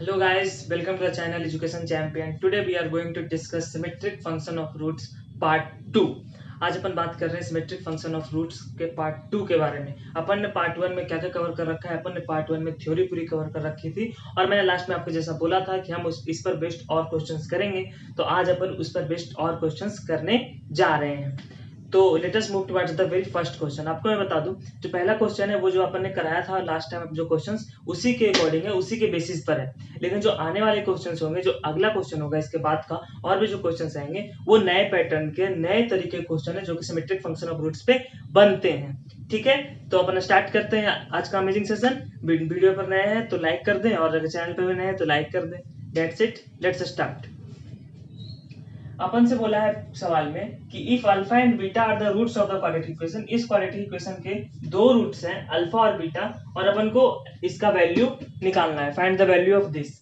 Hello guys, welcome to the channel Education Champion. Today we are going to discuss symmetric function of roots part 2. आज अपन बात कर रहे हैं symmetric function of roots के part 2 के बारे में। अपन ने पार्ट 1 में क्या क्या कवर कर रखा है, अपन ने पार्ट 1 में थ्योरी पूरी कवर कर रखी थी और मैंने लास्ट में आपको जैसा बोला था कि हम इस पर बेस्ड और क्वेश्चंस करेंगे, तो आज अपन उस पर बेस्ड और क्वेश्चंस करने जा रहे हैं। तो let us move towards the very first question. आपको मैं बता दूं, जो पहला क्वेश्चन है वो जो अपन ने कराया था लास्ट टाइम, जो क्वेश्चंस उसी के अकॉर्डिंग है, उसी के बेसिस पर है। लेकिन जो आने वाले क्वेश्चंस होंगे, जो अगला क्वेश्चन होगा इसके बाद का, और भी जो क्वेश्चंस आएंगे वो नए पैटर्न के नए तरीके के क्वेश्चन है जो कि सिमेट्रिक फंक्शन ऑफ रूट्स पे बनते हैं। ठीक है, तो अपन स्टार्ट करते हैं आज का अमेजिंग सेशन। वीडियो पर नए हैं तो लाइक कर दें और अगर चैनल पर भी नए हैं तो लाइक कर दें। That's it, let's start. अपन से बोला है सवाल में कि if alpha and beta are the roots of the quadratic equation, इस क्वाड्रेटिक इक्वेशन के दो रूट्स हैं अल्फा और बीटा, और अपन को इसका वैल्यू निकालना है, find the value of this.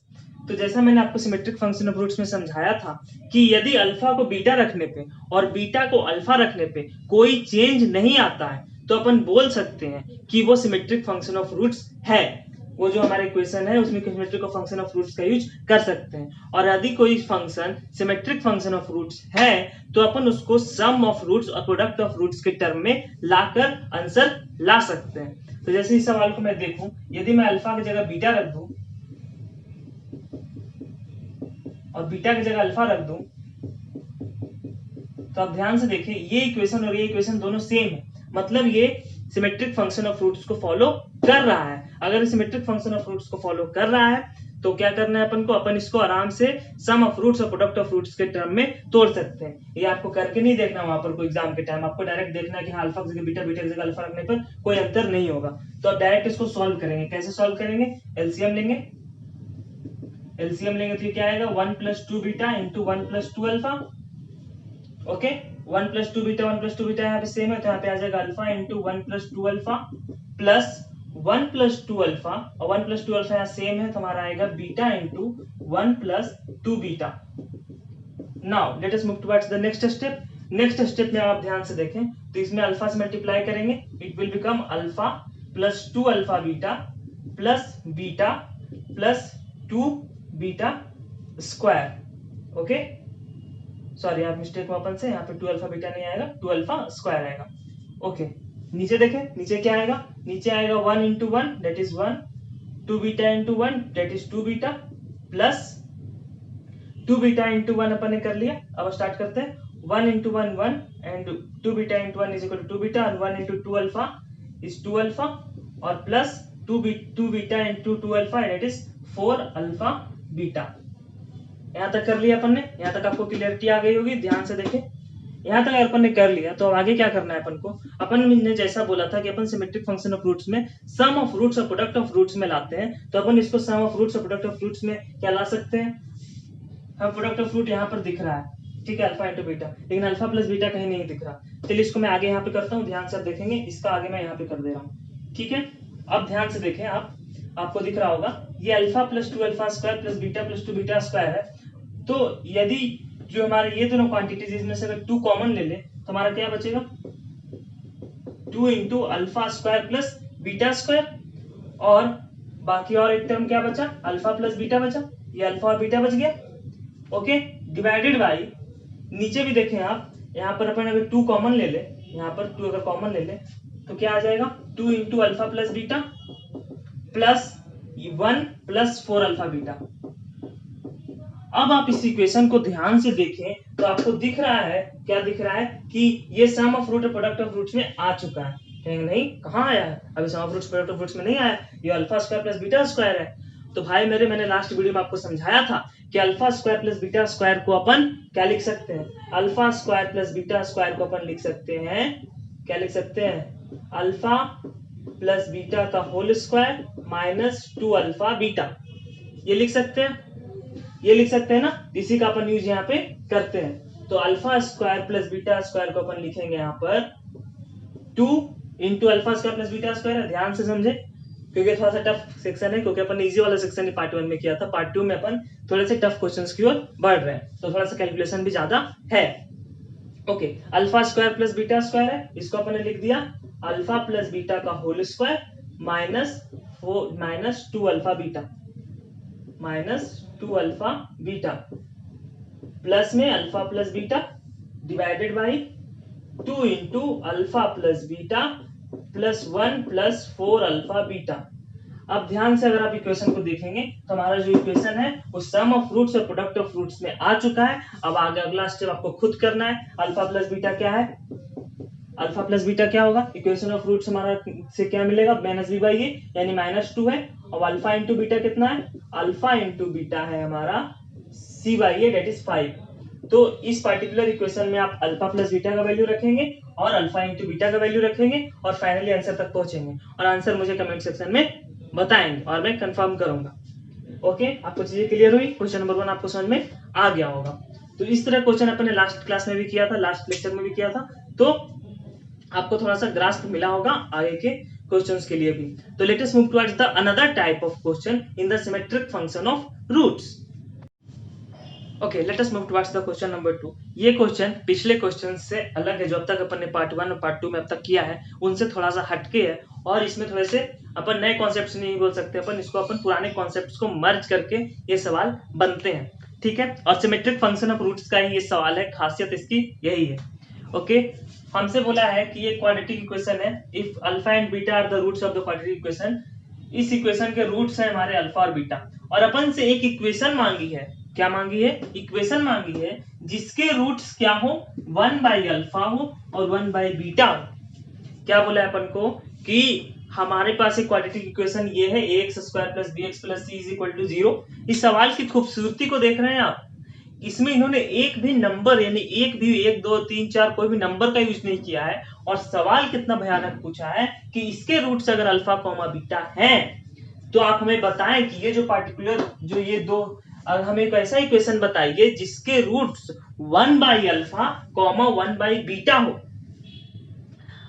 तो जैसा मैंने आपको सिमेट्रिक फंक्शन ऑफ रूट्स में समझाया था कि यदि अल्फा को बीटा रखने पे और बीटा को अल्फा रखने पे कोई चेंज नहीं आता है तो अपन बोल सकते हैं कि वो सिमेट्रिक फंक्शन ऑफ रूट्स है। वो जो हमारा इक्वेशन है उसमें सिमेट्रिक फंक्शन ऑफ रूट्स का यूज कर सकते हैं। और यदि कोई function symmetric function of roots है तो अपन उसको सम ऑफ रूट्स और प्रोडक्ट ऑफ रूट्स के टर्म में लाकर आंसर ला सकते हैं। तो जैसे इस सवाल को मैं देखूं, यदि मैं अल्फा की जगह बीटा रख दूं और बीटा की जगह अल्फा रख दूं, तो आप ध्यान से देखें ये इक्वेशन और ये इक्वेशन दोनों सेम है, मतलब ये सिमेट्रिक फंक्शन ऑफ रूट्स को फॉलो कर रहा है। अगर सिमेट्रिक फंक्शन ऑफ रूट्स को फॉलो कर रहा है तो क्या करना है अपन को, अपन इसको आराम से सम ऑफ रूट्स और प्रोडक्ट ऑफ रूट्स के टर्म में तोड़ सकते हैं। ये आपको करके नहीं देखना वहां पर कोई एग्जाम के टाइम, आपको डायरेक्ट देखना है कि अल्फा की जगह बीटा, बीटा की जगह अल्फा रखने पर कोई अंतर नहीं होगा। तो आप डायरेक्ट इसको सॉल्व करेंगे। कैसे सॉल्व करेंगे? एलसीएम लेंगे। एलसीएम लेंगे तो क्या आएगा, 1 + 2 beta into 1 + 2 alpha. Okay, 1 + 2 beta, 1 + 2 beta यहाँ पे सेम है तो यहाँ पे आ जाएगा alpha into 1 + 2 alpha plus 1 + 2 alpha, और 1 + 2 अल्फा यहाँ सेम है तो हमारा आएगा beta into 1 + 2 beta. Now let us move towards the next step. Next step में आप ध्यान से देखें तो इसमें अल्फा से मल्टीप्लाई करेंगे, it will become alpha + 2 alpha beta plus beta plus 2 beta square. Okay, sorry आप मिस्टेक अपन से, यहाँ पे 2 अल्फा बीटा नहीं आएगा, 2 अल्फा स्क्वायर आएगा। ओके, नीचे देखें, नीचे क्या आएगा, नीचे आएगा 1 × 1 that is 1, 2 beta × 1 that is 2 beta plus 2 beta × 1 अपन ने कर लिया। अब स्टार्ट करते हैं, 1 × 1 1 एंड 2 बीटा × 1 = 2 बीटा और 1 × 2 अल्फा इज 2 अल्फा और plus 2 beta × 2 alpha that is 4 alpha beta. यहाँ तक कर लिया अपन ने, यहाँ तक आपको क्लियरिटी आ गई होगी। ध्यान से देखें, यहाँ तक अपन ने कर लिया तो अब आगे क्या करना है अपन को। अपन ने जैसा बोला था कि अपन सिमेट्रिक फंक्शन ऑफ रूट्स में सम ऑफ रूट्स और प्रोडक्ट ऑफ रूट्स में लाते हैं, तो अपन इसको सम ऑफ रूट्स और प्रोडक्ट ऑफ रूट्स में क्या ला सकते हैं। हम प्रोडक्ट ऑफ रूट यहाँ पर दिख रहा है, ठीक है, अल्फा इंटू बीटा, लेकिन अल्फा प्लस बीटा कहीं नहीं दिख रहा। चलिए इसको मैं आगे यहाँ पे करता हूँ, ध्यान से देखेंगे, इसका आगे मैं यहाँ पे कर दे रहा हूँ। ठीक है, अब ध्यान से देखें, आपको दिख रहा होगा ये alpha + 2 alpha square plus beta + 2 beta square है। तो यदि जो हमारे ये दोनों क्वांटिटीज इसमें से अगर 2 कॉमन ले ले तो हमारा क्या बचेगा, 2 × alpha square plus beta square, और बाकी और एक टर्म क्या बचा, अल्फा प्लस बीटा बचा, ये अल्फा और बीटा बच गया। ओके, डिवाइडेड बाय, नीचे भी देखें आप, यहाँ पर अपन अगर 2 कॉमन ले ले, यहाँ पर 2 अगर कॉमन ले ले तो क्या आ जाएगा, 2 × alpha plus beta plus 1 + 4 alpha beta. अब आप इस इक्वेशन को ध्यान से देखें तो आपको दिख रहा है, क्या दिख रहा है कि ये सम ऑफ रूट और प्रोडक्ट ऑफ रूट्स में आ चुका है। कहीं नहीं, कहाँ आया है, अभी sum of roots product of roots में नहीं आया, ये alpha square plus beta square है। तो भाई मेरे, मैंने लास्ट वीडियो में आपको समझाया था कि alpha square plus beta square को अपन क्या लिख सकते हैं, alpha square plus beta square को अपन लिख सकते हैं, क्या लिख सकते हैं, अल्फा प्लस बीटा का whole square minus 2 alpha beta, ये लिख सकते हैं, ये लिख सकते हैं ना। इसी का अपन यूज यहाँ पे करते हैं। तो alpha square plus beta square को अपन लिखेंगे यहाँ पर 2 × alpha square plus beta square है। ध्यान से समझे क्योंकि थोड़ा सा टफ सेक्शन है, क्योंकि अपन इजी वाला सेक्शन पार्ट 1 में किया था, पार्ट 2 में अपन थोड़े से टफ क्वेश्चंस की ओर बढ़ रहे हैं, तो थोड़ा सा कैलकुलेशन भी ज्यादा है। Okay, alpha square plus beta square है, इसको अपन ने लिख दिया अल्फा प्लस बीटा का whole square minus 2 alpha beta. Minus 2 alpha beta plus में alpha plus beta divided by 2 into alpha plus beta plus 1 plus 4 alpha beta. अब ध्यान से अगर आप इक्वेशन को देखेंगे तो हमारा जो इक्वेशन है वो सम ऑफ रूट्स और प्रोडक्ट ऑफ रूट्स में आ चुका है। अब आगे अगला स्टेप आपको खुद करना है। अल्फा प्लस बीटा क्या है, अल्फा प्लस बीटा क्या होगा, इक्वेशन ऑफ रूट्स हमारा से क्या मिलेगा, माइनस बी बाई ए यानी -2 है। और अल्फा इंटू बीटा कितना है, अल्फा इंटू बीटा है हमारा सी बाई ए डेट इज 5। तो इस पर्टिकुलर इक्वेशन में आप अल्फा प्लस बीटा का वैल्यू रखेंगे और अल्फा इंटू बीटा का वैल्यू रखेंगे और फाइनली आंसर तक पहुंचेंगे और आंसर मुझे कमेंट सेक्शन में बताएंगे और मैं कंफर्म करूंगा। ओके, आपको चीजें क्लियर हुई, क्वेश्चन नंबर 1 आपको समझ में आ गया होगा। तो इस तरह क्वेश्चन अपने लास्ट क्लास में भी किया था, लास्ट लेक्चर में भी किया था, तो आपको थोड़ा सा ग्रास्प मिला होगा आगे के क्वेश्चंस के लिए भी। तो let us move towards the another type of question in the symmetric function of roots. Okay, let us move towards the question number 2। ये क्वेश्चन पिछले क्वेश्चन से अलग है जो अब तक अपन ने पार्ट 1 और पार्ट 2 में अब तक किया है, उनसे थोड़ा सा हटके है और इसमें थोड़े से अपन नए कॉन्सेप्ट्स नहीं बोल सकते, अपन इसको अपन पुराने कॉन्सेप्ट्स को मर्ज करके ये सवाल बनते हैं, ठीक है। और सिमेट्रिक फंक्शन ऑफ रूट्स का ही ये सवाल है, खासियत इसकी यही है। ओके, हमसे बोला है कि ये क्वाड्रेटिक इक्वेशन है, if alpha and beta are the roots of the quadratic equation. इस इक्वेशन के रूट्स हैं हमारे अल्फा और बीटा, और अपन से एक इक्वेशन मांगी है। क्या मांगी है, इक्वेशन मांगी है जिसके रूट्स क्या हो, 1 बाई अल्फा हो और 1 बाई बीटा हो। क्या बोला है अपन को कि हमारे पास एक क्वाड्रेटिक इक्वेशन ये है ax square plus bx plus c is equal to 0। इस सवाल की खूबसूरती को देख रहे हैं आप, इसमें इन्होंने एक भी नंबर यानी एक भी 1 2 3 4 कोई भी नंबर का यूज नहीं किया है, और सवाल कितना भयानक पूछा है कि इसके रूट्स अगर अल्फा कॉमा बीटा हैं तो आप हमें बताएं कि ये जो पार्टिकुलर जो ये दो, हमें एक ऐसा इक्वेशन बताइए जिसके roots 1 by alpha comma 1 by beta हो।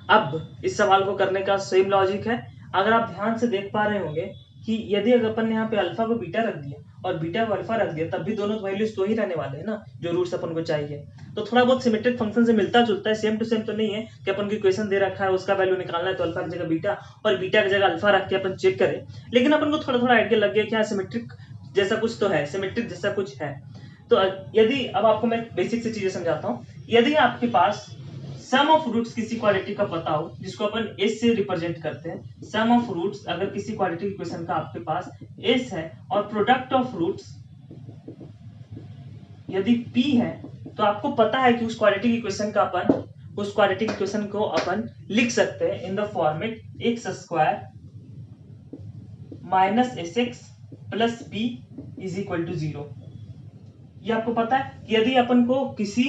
अब इस सवाल को करने का सेम लॉजिक है। अगर आप ध्यान से देख पा रहे होंगे कि यदि अगर अपन ने यहाँ पे अल्फा को बीटा रख दिया और बीटा को अल्फा रख दिया, तब भी दोनों वैल्यूज तो ही रहने वाले हैं ना जो रूट्स अपन को चाहिए। तो थोड़ा बहुत सिमेट्रिक फंक्शन से मिलता जुलता है, सेम टू सेम तो नहीं है कि अपन को इक्वेशन दे रखा है उसका वैल्यू निकालना है तो अल्फा की जगह बीटा और बीटा की जगह अल्फा रख के अपन चेक करें, लेकिन अपन को थोड़ा थोड़ा आइडिया लग गया कि हाँ सिमेट्रिक जैसा कुछ तो है, सिमेट्रिक जैसा कुछ है। तो यदि अब आपको मैं बेसिक से चीजें समझाता हूँ। यदि आपके पास सम ऑफ रूट्स किसी क्वाड्रेटिक का पता हो जिसको अपन s से रिप्रेजेंट करते हैं, सम ऑफ रूट्स अगर किसी क्वाड्रेटिक इक्वेशन का आपके पास s है और प्रोडक्ट ऑफ रूट्स यदि p है, तो आपको पता है कि उस क्वाड्रेटिक इक्वेशन का अपन उस क्वाड्रेटिक इक्वेशन को अपन लिख सकते हैं in the format x square minus sx plus p is equal to 0। ये आपको पता है कि यदि अपन को किसी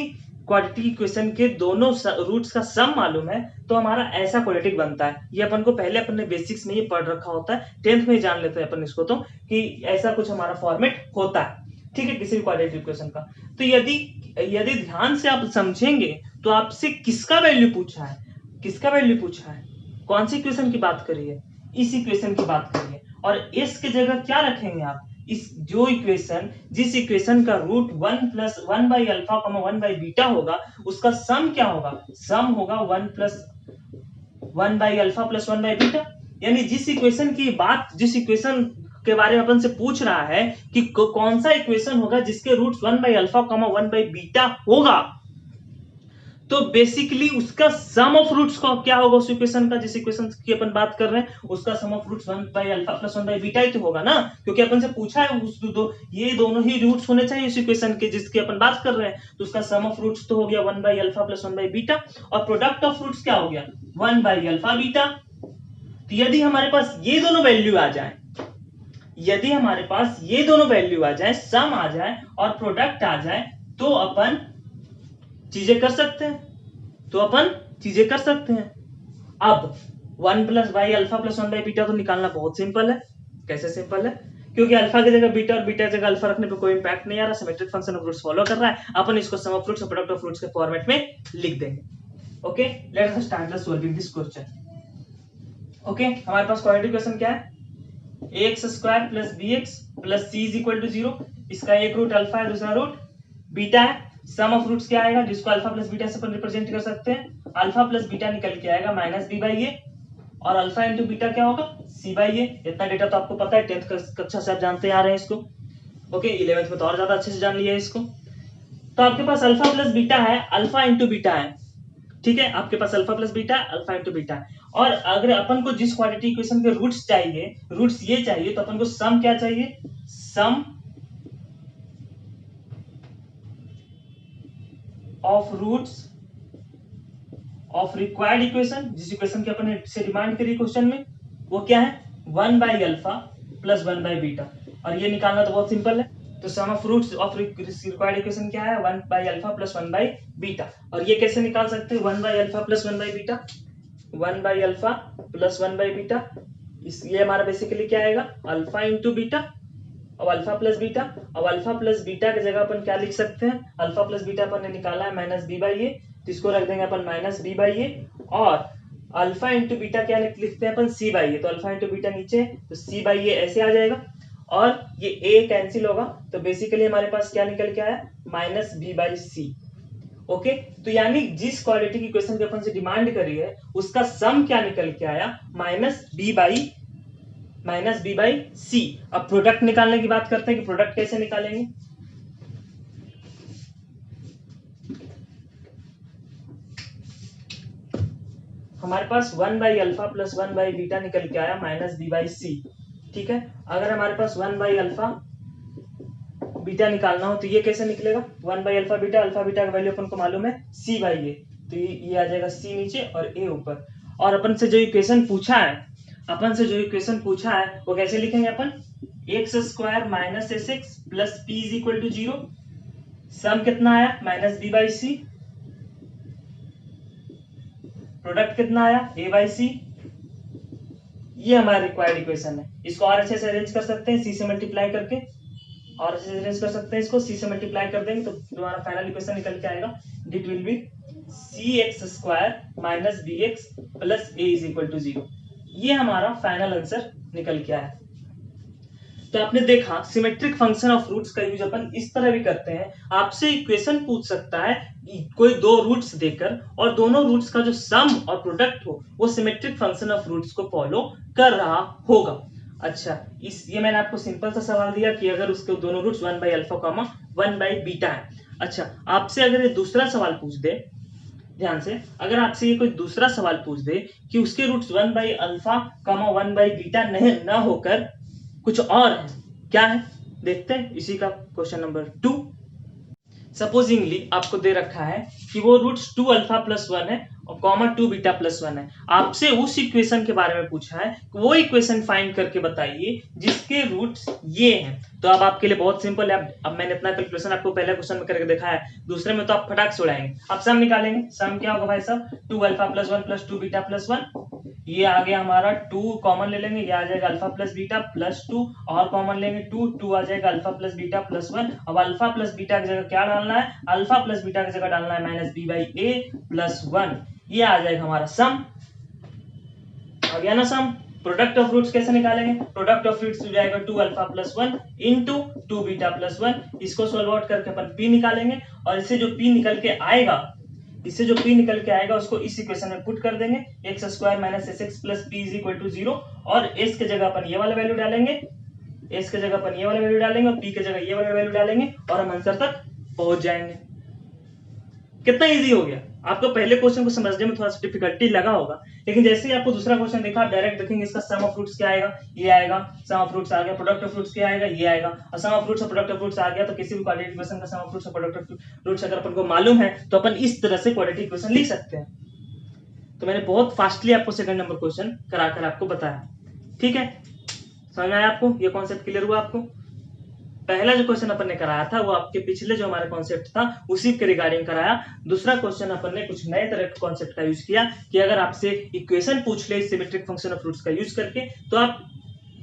क्वाड्रेटिक इक्वेशन के दोनों रूट्स का सम मालूम है तो हमारा ऐसा क्वाड्रेटिक बनता है। ये अपन को पहले अपन ने बेसिक्स में ये पढ़ रखा होता है, 10th में ही जान लेते हैं अपन इसको, तो कि ऐसा कुछ हमारा फॉर्मेट होता है, ठीक है, किसी भी क्वाड्रेटिक इक्वेशन का। तो यदि ध्यान से आप समझेंगे तो आपसे किसका वैल्यू पूछा है, किसका वैल्यू पूछा है, कौन सी इक्वेशन की बात करिए, इस इक्वेशन की बात करिए, और s की जगह क्या रखेंगे आप, इस जो इक्वेशन जिस इक्वेशन का root 1 plus 1 by alpha 1 by beta होगा उसका सम क्या होगा, सम होगा 1 plus 1 by alpha plus 1 by beta. यानी जिस इक्वेशन की बात, जिस इक्वेशन के बारे में अपन से पूछ रहा है कि कौन सा इक्वेशन होगा जिसके roots 1 by alpha 1 by beta होगा, तो बेसिकली उसका सम ऑफ रूट्स का क्या होगा उस इक्वेशन का, जिस इक्वेशन की अपन बात कर रहे हैं उसका sum of roots 1 by alpha plus 1 by beta ही तो होगा ना, क्योंकि अपन से पूछा है उस ये दोनों ही रूट्स होने चाहिए उस इक्वेशन के जिसकी अपन बात कर रहे हैं। तो उसका सम ऑफ रूट्स तो हो गया 1 by alpha plus 1 by beta, और प्रोडक्ट ऑफ रूट्स क्या हो गया 1 बाई अल्फा बीटा। तो यदि हमारे पास ये दोनों वैल्यू आ जाए, यदि हमारे पास ये दोनों वैल्यू आ जाए, सम आ जाए और प्रोडक्ट आ जाए, तो अपन चीजें कर सकते हैं, तो अपन चीजें कर सकते हैं। अब 1 plus by alpha plus 1 by beta तो निकालना बहुत सिंपल है। कैसे सिंपल है, क्योंकि अल्फा की जगह बीटा और बीटा की जगह अल्फा रखने पे कोई इंपैक्ट नहीं आ रहा, symmetric function of roots follow कर रहा है, अपन इसको सम ऑफ रूट्स और प्रोडक्ट ऑफ रूट्स के फॉर्मेट में लिख देंगे। Okay, let us start the solving this question. Okay, हमारे पास क्वाड्रेटिक इक्वेशन क्या है, ax square plus bx plus c is equal to 0। इसका एक रूट अल्फा है, दूसरा रूट बीटा है। सम ऑफ रूट्स क्या आएगा, जिसको अल्फा प्लस बीटा से अपन रिप्रेजेंट कर सकते हैं, अल्फा प्लस बीटा निकल के आएगा माइनस बी बाई ए, और अल्फा इंटू बीटा क्या होगा सी बाई ए। इतना डेटा तो आपको पता है, 10th कक्षा से आप जानते आ रहे हैं इसको। ओके, 11th में तो और ज्यादा अच्छे से जान लिया है इसको। तो आपके पास अल्फा प्लस बीटा है, अल्फा इंटू बीटा है, ठीक है, आपके पास alpha plus beta alpha into beta है। और अगर अपन को जिस क्वाड्रेटिक इक्वेशन के रूट्स चाहिए, रूट्स ये चाहिए, तो अपन को सम क्या चाहिए, sum of roots of required equation, जिस इक्वेशन की अपन से डिमांड करी क्वेश्चन में, वो क्या है, 1/अल्फा प्लस 1/बीटा। और ये निकालना तो बहुत सिंपल है। तो sum of roots of required equation क्या है, 1/अल्फा प्लस 1/बीटा। और ये कैसे निकाल सकते हैं, 1/अल्फा प्लस 1/बीटा, 1/अल्फा प्लस 1/बीटा। ये हमारा बेसिकली क्या आएगा, अल्फा इंटू बीटा। अब अल्फा प्लस बीटा, अब अल्फा प्लस बीटा की जगह अपन क्या लिख सकते हैं, अल्फा प्लस बीटा अपन ने निकाला है माइनस बी बाई ए, तो इसको रख देंगे अपन माइनस बी बाई ए। और अल्फा इंटू बीटा क्या लिखते हैं अपन, सी बाई ए, तो अल्फा इंटू बीटा नीचे, तो सी बाई ए ऐसे आ जाएगा। और ये ए कैंसिल होगा, तो बेसिकली हमारे पास क्या निकल के आया, minus B by C. Okay, तो यानी जिस क्वाड्रेटिक इक्वेशन की अपन से डिमांड करी है उसका सम क्या निकल के आया, माइनस बी बाई सी। अब प्रोडक्ट निकालने की बात करते हैं कि प्रोडक्ट कैसे निकालेंगे। हमारे पास 1/अल्फा प्लस 1/बीटा निकल के आया माइनस बी बाई सी, ठीक है। अगर हमारे पास 1/अल्फा बीटा निकालना हो तो ये कैसे निकलेगा, 1/अल्फा बीटा, अल्फा बीटा का वैल्यू अपन को मालूम है सी बाई ए, तो ये आ जाएगा सी नीचे और ए ऊपर। और अपन से जो इक्वेशन पूछा है वो कैसे लिखेंगे अपन, x square minus S x plus P is equal to 0। Sum कितना आया, minus B by c. Product कितना आया, ए बाई सी। ये हमारा रिक्वायर्ड इक्वेशन है। इसको और अच्छे से अरेंज कर सकते हैं सी से मल्टीप्लाई करके, और अच्छे से अरेंज कर सकते हैं इसको, सी से मल्टीप्लाई कर देंगे तो तुम्हारा फाइनल इक्वेशन निकल के आएगा, it will be C X square minus B X plus A is equal to 0। ये हमारा फाइनल आंसर निकल के आया। तो आपने देखा सिमेट्रिक फंक्शन ऑफ रूट्स का यूज अपन इस तरह भी करते हैं। आपसे इक्वेशन पूछ सकता है कोई दो रूट्स देकर, और दोनों रूट्स का जो सम और प्रोडक्ट हो वो सिमेट्रिक फंक्शन ऑफ रूट्स को फॉलो कर रहा होगा। अच्छा, ये मैंने आपको सिंपल सा सवाल दिया कि अगर उसके दोनों रूट्स 1/अल्फा कॉमा 1/बीटा है। अच्छा, आपसे अगर ये दूसरा सवाल पूछ दे, ध्यान से, अगर आपसे ये कोई दूसरा सवाल पूछ दे कि उसके रूट्स 1/अल्फा कॉमा 1/बीटा नहीं ना होकर कुछ और है, क्या है, देखते हैं इसी का क्वेश्चन नंबर 2। सपोजिंगली आपको दे रखा है कि वो रूट्स 2 अल्फा प्लस 1 है और कॉमा 2 बीटा प्लस 1 है। आपसे उस इक्वेशन के बारे में पूछा है, वो इक्वेशन फाइंड करके बताइए जिसके रूट्स ये हैं। तो अब आपके लिए बहुत सिंपल है। अब मैंने इतना कैलकुलेशन आपको पहले क्वेश्चन में करके दिखाया है, दूसरे में तो आप फटाक से उड़ाएंगे। अब सम निकालेंगे, सम क्या होगा भाई साहब, 2 alpha plus 1 plus 2 beta plus 1। ये आ गया हमारा 2 कॉमन ले लेंगे, ये आ जाएगा अल्फा प्लस बीटा प्लस 2, और कॉमन लेंगे 2 आ जाएगा अल्फा प्लस बीटा प्लस 1। अब अल्फा प्लस बीटा की जगह क्या डालना है, अल्फा प्लस बीटा की जगह डालना है minus B by A plus 1। ये आ जाएगा हमारा सम, आ गया ना सम। प्रोडक्ट ऑफ रूट्स कैसे निकालेंगे, प्रोडक्ट ऑफ रूट्स हो जाएगा 2 alpha plus 1 into 2 beta plus 1। इसको सोल्व आउट करके अपन p निकालेंगे, और इससे जो p निकल के आएगा उसको इस इक्वेशन में पुट कर देंगे, X square minus S x plus P is equal to 0। और s के जगह अपन ये वाला वैल्यू डालेंगे, s के जगह अपन ये वाला वैल्यू डालेंगे, और p के जगह ये वाला वैल्यू डालेंगे, और हम आंसर तक पहुंच जाएंगे। कितना इजी हो गया। आपको पहले क्वेश्चन को समझने में थोड़ा सा डिफिकल्टी लगा होगा, लेकिन जैसे ही आपको दूसरा क्वेश्चन देखा, आप डायरेक्ट देखेंगे इसका सम ऑफ रूट्स क्या आएगा, ये आएगा, सम ऑफ रूट्स आ गया, प्रोडक्ट ऑफ रूट्स क्या आएगा, ये आएगा, और सम ऑफ रूट्स और प्रोडक्ट ऑफ रूट्स आ गया। तो किसी भी क्वाड्रेटिक इक्वेशन का सम ऑफ रूट्स और प्रोडक्ट ऑफ रूट्स अगर अपन को मालूम है तो अपन इस तरह से क्वाड्रेटिक इक्वेशन लिख सकते हैं। तो मैंने बहुत फास्टली आपको सेकंड नंबर क्वेश्चन कराकर आपको बताया, ठीक है। समझ में आया आपको, ये कॉन्सेप्ट क्लियर हुआ आपको। पहला जो क्वेश्चन अपन ने कराया था वो आपके पिछले जो हमारा कॉन्सेप्ट था उसी के रिगार्डिंग कराया। दूसरा क्वेश्चन अपन ने कुछ नए तरह के कॉन्सेप्ट का यूज किया कि अगर आपसे इक्वेशन पूछ ले सिमेट्रिक फंक्शन ऑफ रूट्स का यूज करके तो आप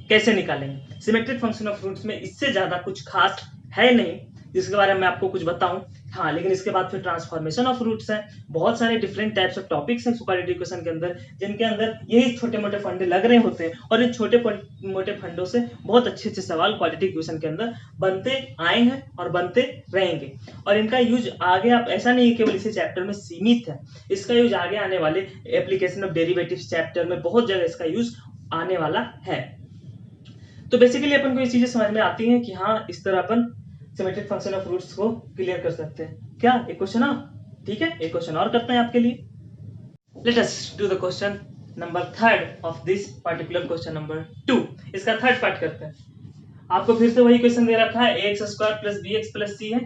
कैसे निकालेंगे। सिमेट्रिक फंक्शन ऑफ रूट्स में इससे ज्यादा कुछ खास है नहीं जिसके बारे में आपको कुछ बताऊं, हाँ, लेकिन इसके बाद फिर ट्रांसफॉर्मेशन ऑफ रूट्स है, बहुत सारे डिफरेंट टाइप्स ऑफ टॉपिक्स हैं क्वाड्रेटिक इक्वेशन के अंदर, जिनके अंदर यही छोटे मोटे फंडे लग रहे होते हैं, और इन छोटे मोटे फंडों से बहुत अच्छे अच्छे सवाल क्वाड्रेटिक इक्वेशन के अंदर बनते आए हैं और बनते रहेंगे। और इनका यूज आगे आप ऐसा नहीं केवल इसी चैप्टर में सीमित है, इसका यूज आगे आने वाले एप्लीकेशन ऑफ डेरिवेटिव्स चैप्टर में बहुत जगह इसका यूज आने वाला है। तो बेसिकली अपन को ये चीजें समझ में आती हैं कि हाँ इस तरह अपन सिमेट्रिक फंक्शन ऑफ रूट्स को क्लियर कर सकते हैं। क्या एक क्वेश्चन और ठीक है, एक क्वेश्चन और करते हैं आपके लिए। Let us do the question number 3 of this particular question number 2। इसका थर्ड पार्ट करते हैं। आपको फिर से वही क्वेश्चन दे रखा है ax square plus bx plus c है,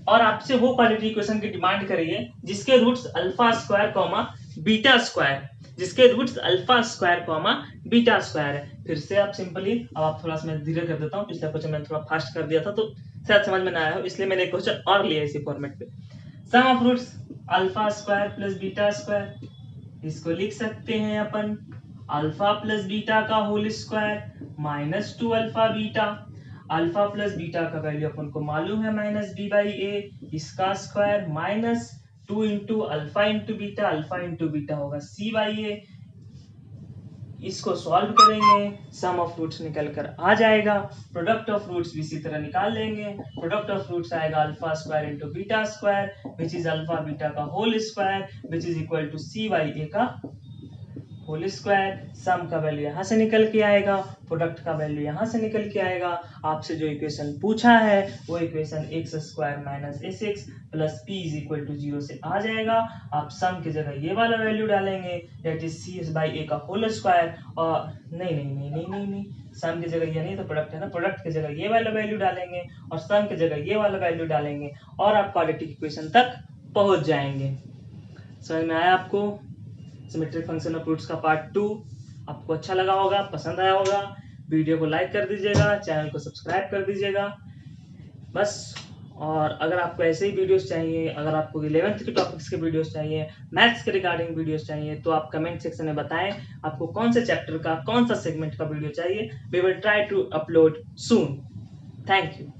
और आपसे वो क्वालिटी इक्वेशन की डिमांड करी है जिसके roots alpha square comma beta square, जिसके roots alpha square comma beta square है। फिर से आप सिंपली, अब आप थोड़ा सा मैं धीरे कर देता हूँ, पिछला क्वेश्चन मैंने थोड़ा फास्ट कर दिया था तो शायद समझ में ना आया हो, इसलिए मैंने एक क्वेश्चन और लिया इसी फॉर्मेट पे। Sum of roots alpha square plus beta square, इसको लिख सकते हैं अपन अल्फा प्लस बीटा का whole square minus 2 alpha beta. Alpha plus beta का वैल्यू अपन को मालूम है माइनस बी बाई ए, इसका square minus 2 into alpha into beta, alpha into beta होगा सी बाई ए। इसको सॉल्व करेंगे, सम ऑफ रूट्स निकल कर आ जाएगा, प्रोडक्ट ऑफ रूट्स भी इसी तरह निकाल लेंगे। प्रोडक्ट ऑफ रूट्स आएगा alpha square into beta square which is alpha beta का whole square which is equal to c by a का होल स्क्वायर। सम का वैल्यू यहाँ से निकल के आएगा, प्रोडक्ट का वैल्यू यहाँ से निकल के आएगा। आपसे जो इक्वेशन पूछा है वो equation X square minus S x plus P is equal to 0 से आ जाएगा। आप सम की जगह ये वाला वैल्यू डालेंगे that is c s by a का होल स्क्वायर, और नहीं, सम की जगह ये नहीं तो प्रोडक्ट है ना, प्रोडक्ट की जगह ये वाला वैल्यू डालेंगे और सम की जगह ये वाला वैल्यू डालेंगे और आप क्वाड्रेटिक इक्वेशन तक पहुंच जाएंगे। समझ में आया आपको? सिमेट्रिक फंक्शन ऑफ रूट्स का पार्ट 2 आपको अच्छा लगा होगा, पसंद आया होगा। वीडियो को लाइक कर दीजिएगा, चैनल को सब्सक्राइब कर दीजिएगा बस। और अगर आपको ऐसे ही वीडियोस चाहिए, अगर आपको 11th के टॉपिक्स के वीडियोस चाहिए, मैथ्स के रिगार्डिंग वीडियोस चाहिए, तो आप कमेंट सेक्शन में बताएं आपको कौन से चैप्टर का, कौन सा सेगमेंट का वीडियो चाहिए। We will try to upload soon. Thank you.